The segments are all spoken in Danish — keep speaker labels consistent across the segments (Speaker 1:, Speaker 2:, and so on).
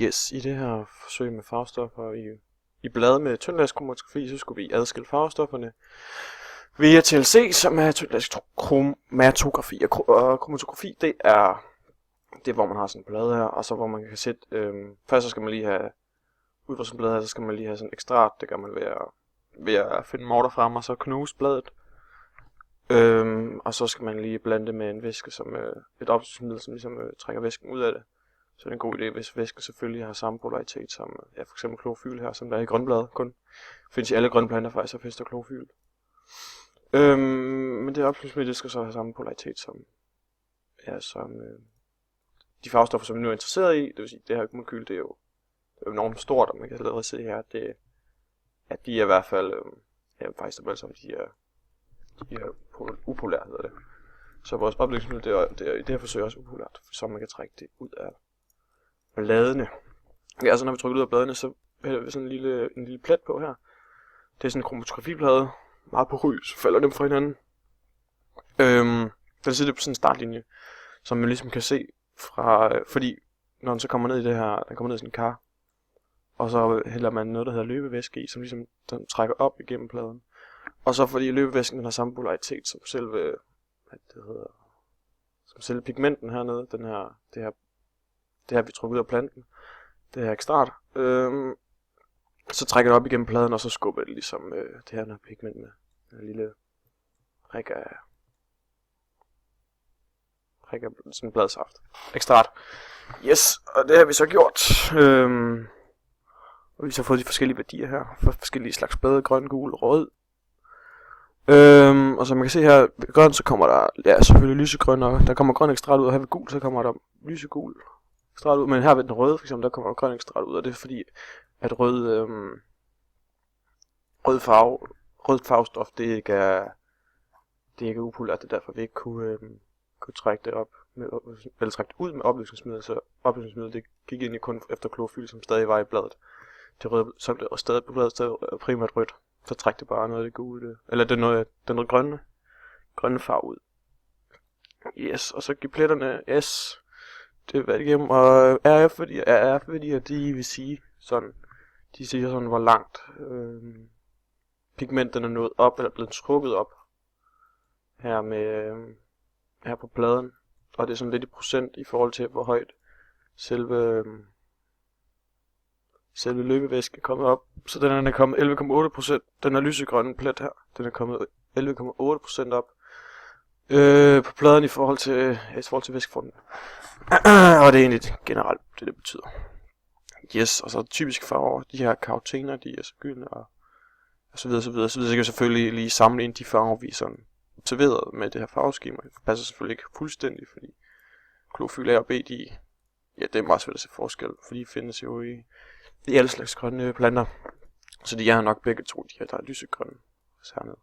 Speaker 1: Yes, i det her forsøg med farvestoffer i blade med tyndlaskromatografi, så skulle vi adskille farvestofferne via TLC, som er tyndlaskromatografi. Og kromatografi, det er hvor man har sådan en blade her, og så hvor man kan sætte, først så skal man lige have, ud fra sådan en blade her, så skal man lige have sådan en ekstrat, det gør man ved at finde morter frem, og så knuse bladet. Og så skal man lige blande det med en væske, som et opløsningsmiddel, som ligesom trækker væsken ud af det. Så det er en god idé, hvis væsken selvfølgelig har samme polaritet som for eksempel klorofyl her, som der er i grønbladet kun. Findes i alle grønne planter faktisk, der fester klorofyl. Men det opløsningsmiddel skal så have samme polaritet som de farvestoffer, som vi nu er interesseret i. Det vil sige, det her molekyl, det er jo enormt stort, og man kan allerede se her, at de er i hvert fald, faktisk er som de er upolære, hedder det. Så vores opløsningsmiddel, det er i det her forsøg også upolært, så man kan trække det ud af bladene. Ja, så når vi trykker ud af bladene, så hælder vi sådan en lille plet på her. Det er sådan en kromatografiplade, meget porøs, så falder dem fra hinanden. Den sidder på sådan en startlinje, som man ligesom kan se fra, fordi når den så kommer ned i det her, den kommer ned i sådan en kar, og så hælder man noget, der hedder løbevæske i, som ligesom den trækker op igennem pladen. Og så fordi løbevæsken den har samme polaritet som selve, som selve pigmenten hernede, det her vi trykker ud af planten, det her ekstrat, så trækker det op igennem pladen, og så skubber det ligesom det her pigment med en lille rik af sådan bladsaft. Ekstrat. Yes, og det har vi så gjort. Og vi har så fået de forskellige værdier her, for forskellige slags blade, grøn, gul, rød. Og som man kan se her, ved grøn, så kommer der, selvfølgelig lysegrøn, og der kommer grøn ekstrat ud, og her ved gul, så kommer der lysegul ekstrat ud. Men her ved den røde, for eksempel, der kommer der grøn ekstrat ud, og det er fordi, at rød farvestof, det ikke er upolært, det er derfor vi ikke kunne trække det op, eller trække det ud med opløsningsmiddel, så opløsningsmiddel, det gik ind i kun efter klorofyl, som stadig var i bladet. Det røde, som det var stadig på bladet, stadig primært rødt. Så træk det bare noget af det gule, eller det noget, den noget grønne farve ud. Yes, og så giv pletterne S. Det er været igennem, og RF, fordi at de vil sige sådan, de siger sådan, hvor langt pigmenten er nået op, eller blevet trukket op her på pladen. Og det er sådan lidt i procent i forhold til, hvor højt selve løbevæske er kommet op. Så den er kommet 11,8%. Den er lysegrønne plet her. Den er kommet 11,8% op på pladen i forhold til væskeformen. Og det er egentlig generelt det betyder. Yes, og så typiske farver, de her karotener, de er så gyldne og så videre, så videre. Så kan jeg selvfølgelig lige sammenligne de farver, vi sådan observeret med det her farveskema. Det passer selvfølgelig ikke fuldstændig, fordi klorofyl A og B, det er meget svært at se forskel, fordi de findes jo i alle slags grønne planter. Så de er nok begge to, de her, der er lysegrønne hernede.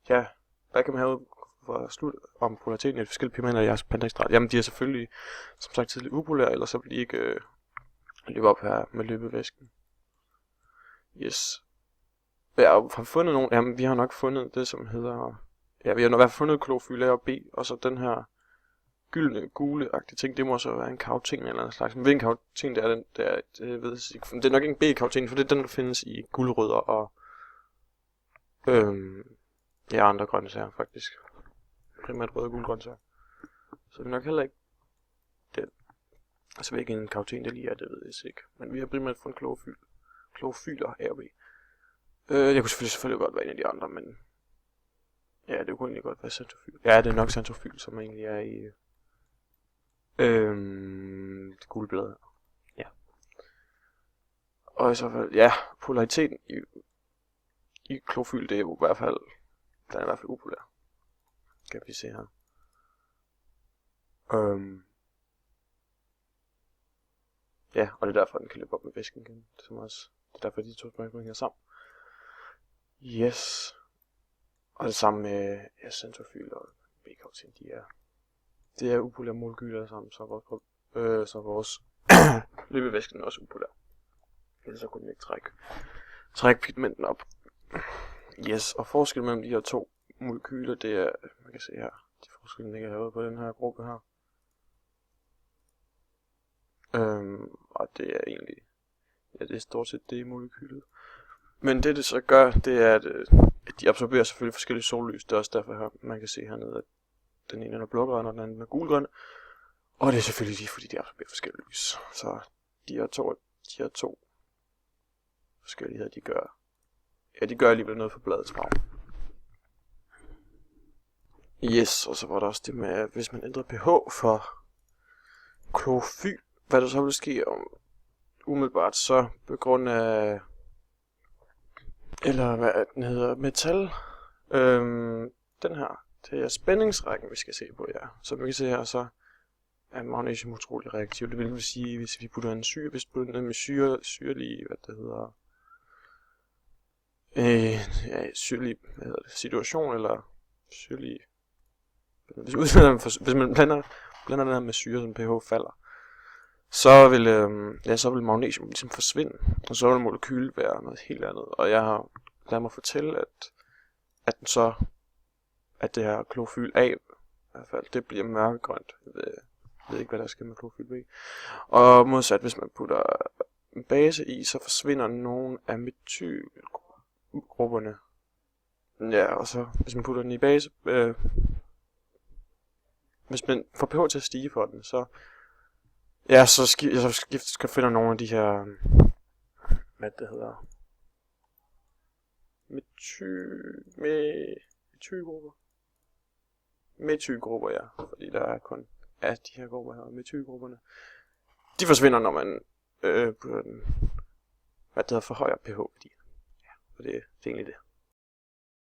Speaker 1: Ja, hvad kan man have for at slutte om polariteten i de forskellige pigmenter i jeres planteekstrat? Jamen, de er selvfølgelig, som sagt, tidligt upolære, ellers så vil de ikke løbe op her med løbevæsken. Yes. Ja, og har vi fundet nogle? Jamen, vi har nok fundet det, som hedder... Ja, vi har nok i hvert fald fundet klorofyl A og B, og så den her gyldne, gule-agtige ting, det må så være en karoten eller en slags. Men hvilken karoten det er, det ved jeg ikke. Det er nok ikke en B-karoten, for det er den, der findes i guldrødder og andre grøntsager faktisk. Primært røde og gule grøntsager. Så det er nok heller ikke den. Altså hvilken en karoten det lige er, det ved jeg ikke. Men vi har primært fundet klorofyler A og B. Jeg kunne selvfølgelig godt være en af de andre, men ja, det kunne egentlig godt være xanthofyl. Ja, det er nok xanthofyl, som egentlig er i det gule blad. Ja. Og i så fald, ja, polariteten i klorofyl, det er jo i hvert fald, den er i hvert fald upolær. Kan vi se her. Ja, og det er derfor, den kan løbe op med væsken igen. Det er derfor, de to spørgsmål hænger sammen. Yes. Og det samme med xanthofyl og B-karoten, det er upolære molekyler sammen, så vores løbevæsken er også upolær. Ellers så kunne den ikke trække pigmenten op. Yes, og forskellen mellem de her to molekyler, det er, man kan se her, de forskellen ligger herude på den her gruppe her. Og det er egentlig, ja, det er stort set det i molekylet. Men det så gør, det er, at de absorberer selvfølgelig forskellige sollys. Det er også derfor, man kan se hernede, at den ene er blågrøn, og den anden er gulgrøn. Og det er selvfølgelig lige fordi, de absorberer forskellige lys. Så de her to forskelligheder, de gør alligevel noget for bladets farve. Yes, og så var der også det med, at hvis man ændrer pH for klorofyl, hvad der så vil ske om umiddelbart, så på grund af, eller hvad den hedder, metal, den her, det er spændingsrækken, vi skal se på, ja. Så vi kan se her, så er magnesium utrolig reaktiv. Det vil sige, hvis vi putter en syre, hvis vi putter ned med syrlig, hvad det hedder, syrlig, hvad hedder det, situation, eller syrlig, hvis man blander den her med syre, så pH falder, så vil magnesium ligesom forsvinde, og så vil molekylet være noget helt andet. Og jeg har ladet mig fortælle, at det her klorofyl A, i hvert fald, det bliver mørkegrønt. Jeg ved ikke, hvad der sker med klorofyl B. Og modsat, hvis man putter en base i, så forsvinder nogle af metylgrupperne. Ja, og så hvis man putter den i base, hvis man får pH til at stige for den, så ja, så skal finde nogle af de her, hvad det hedder, metylgrupper, ja, fordi der er kun af de her grupper her, metylgrupperne. De forsvinder, når man putter den, hvad det hedder, forhøjer pH-værdi. Ja, og det er egentlig det.